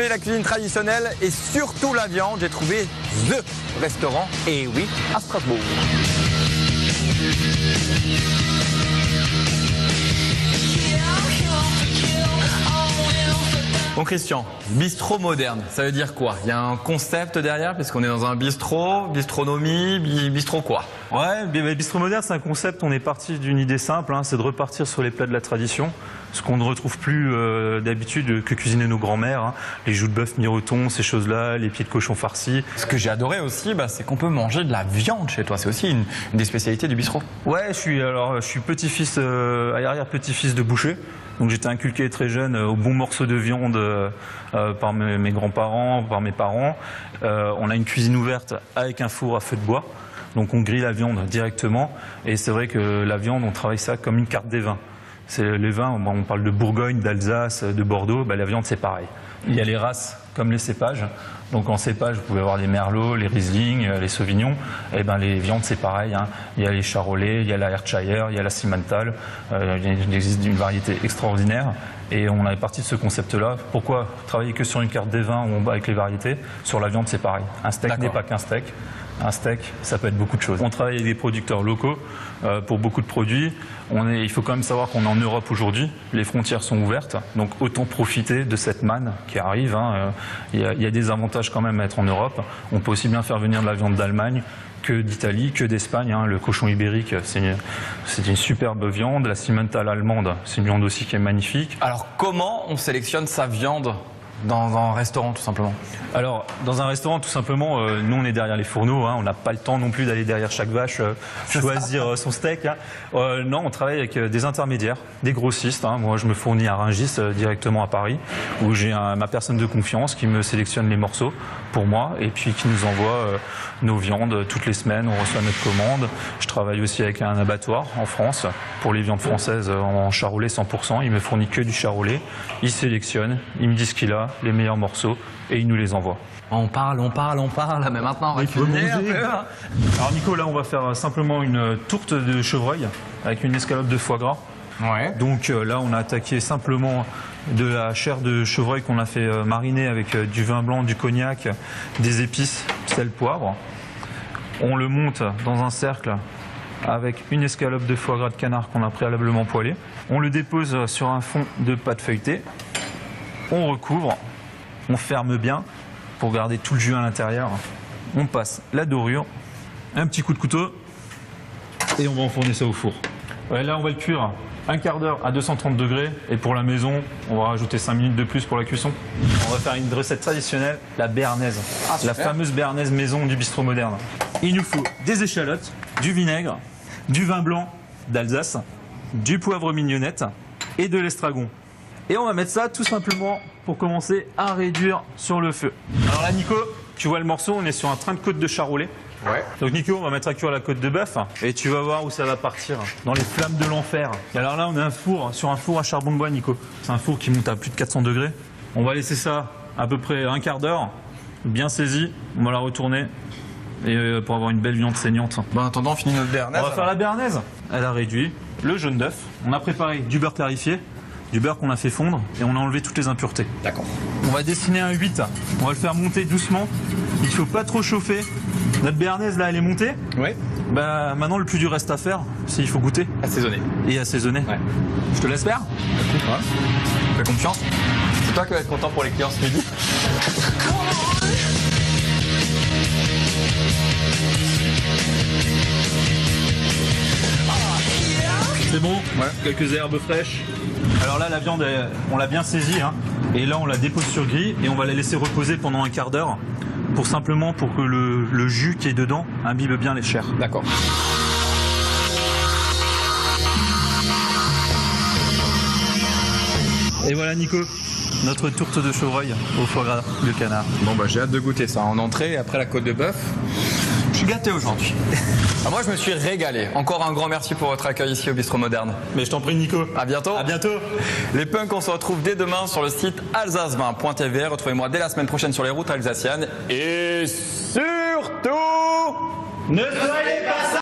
aimer la cuisine traditionnelle et surtout la viande, j'ai trouvé THE restaurant, et oui, à Strasbourg. Bon Christian, bistrot moderne, ça veut dire quoi? Il y a un concept derrière, puisqu'on est dans un bistrot, bistronomie, bistrot quoi? Ouais, bistrot moderne, c'est un concept, on est parti d'une idée simple, c'est de repartir sur les plats de la tradition, ce qu'on ne retrouve plus d'habitude que cuisiner nos grands-mères, les joues de bœuf miroton, ces choses-là, les pieds de cochon farcis. Ce que j'ai adoré aussi, c'est qu'on peut manger de la viande chez toi, c'est aussi une des spécialités du bistrot. Ouais, je suis petit-fils, arrière-petit-fils de boucher. Donc j'étais inculqué très jeune au bon morceau de viande par mes grands-parents, par mes parents. On a une cuisine ouverte avec un four à feu de bois. Donc on grille la viande directement. Et c'est vrai que la viande, on travaille ça comme une carte des vins. Les vins, on parle de Bourgogne, d'Alsace, de Bordeaux. La viande, c'est pareil. Il y a les races comme les cépages. Donc en cépage, vous pouvez avoir les merlots, les riesling, les sauvignons. Et les viandes, c'est pareil. Il y a les charolais, il y a la Hertshire, il y a la Simmental. Il existe une variété extraordinaire. Et on est parti de ce concept-là. Pourquoi travailler que sur une carte des vins avec les variétés? Sur la viande, c'est pareil. Un steak n'est pas qu'un steak. Un steak, ça peut être beaucoup de choses. On travaille avec des producteurs locaux pour beaucoup de produits. Il faut quand même savoir qu'on est en Europe aujourd'hui. Les frontières sont ouvertes, donc autant profiter de cette manne qui arrive. Il y a des avantages quand même à être en Europe. On peut aussi bien faire venir de la viande d'Allemagne que d'Italie, que d'Espagne. Le cochon ibérique, c'est une superbe viande. La Simmental allemande, c'est une viande aussi qui est magnifique. Alors comment on sélectionne sa viande dans un restaurant, tout simplement? Alors, dans un restaurant, tout simplement, nous, on est derrière les fourneaux. On n'a pas le temps non plus d'aller derrière chaque vache choisir son steak. Non, on travaille avec des intermédiaires, des grossistes. Moi, je me fournis à Rungis, directement à Paris, où j'ai ma personne de confiance qui me sélectionne les morceaux pour moi et puis qui nous envoie nos viandes toutes les semaines. On reçoit notre commande. Je travaille aussi avec un abattoir en France pour les viandes françaises en charolais 100%. Il me fournit que du charolais. Il sélectionne, il me dit ce qu'il a, les meilleurs morceaux, et il nous les envoie. On parle, mais maintenant on va cuisiner un peu. Alors Nico, là on va faire simplement une tourte de chevreuil avec une escalope de foie gras. Ouais. Donc là on a attaqué simplement de la chair de chevreuil qu'on a fait mariner avec du vin blanc, du cognac, des épices, sel, poivre. On le monte dans un cercle avec une escalope de foie gras de canard qu'on a préalablement poêlé. On le dépose sur un fond de pâte feuilletée. On recouvre, on ferme bien pour garder tout le jus à l'intérieur. On passe la dorure, un petit coup de couteau et on va enfourner ça au four. Ouais, là, on va le cuire un quart d'heure à 230 degrés et pour la maison, on va rajouter 5 minutes de plus pour la cuisson. On va faire une recette traditionnelle, la béarnaise, la fameuse béarnaise maison du bistrot moderne. Il nous faut des échalotes, du vinaigre, du vin blanc d'Alsace, du poivre mignonnette et de l'estragon. Et on va mettre ça tout simplement pour commencer à réduire sur le feu. Alors là Nico, tu vois le morceau, on est sur un train de côte de charolais. Ouais. Donc Nico, on va mettre à cuire la côte de bœuf et tu vas voir où ça va partir, dans les flammes de l'enfer. Et alors là on a sur un four à charbon de bois Nico. C'est un four qui monte à plus de 400 degrés. On va laisser ça à peu près un quart d'heure, bien saisi. On va la retourner et pour avoir une belle viande saignante. En attendant, on finit notre béarnaise. On va faire la béarnaise. Elle a réduit le jaune d'œuf. On a préparé du beurre clarifié, du beurre qu'on a fait fondre et on a enlevé toutes les impuretés. D'accord. On va dessiner un 8. On va le faire monter doucement. Il ne faut pas trop chauffer. Notre béarnaise là, elle est montée. Oui. Maintenant, le plus dur reste à faire, c'est il faut goûter. Assaisonner. Et assaisonner. Ouais. Je te laisse faire. Ouais. Fais confiance. C'est toi qui vas être content pour les clients ce midi. C'est bon. Ouais. Quelques herbes fraîches. Alors là, la viande, on l'a bien saisie. Et là, on la dépose sur grille et on va la laisser reposer pendant un quart d'heure pour que le jus qui est dedans imbibe bien les chairs. D'accord. Et voilà Nico, notre tourte de chevreuil au foie gras de canard. Bon j'ai hâte de goûter ça en entrée et après la côte de bœuf. Je suis gâté aujourd'hui. Moi je me suis régalé. Encore un grand merci pour votre accueil ici au Bistrot Moderne. Mais je t'en prie Nico. À bientôt. À bientôt. Les punks, on se retrouve dès demain sur le site alsacevin.tv. Retrouvez-moi dès la semaine prochaine sur les routes alsaciennes. Et surtout, ne soyez pas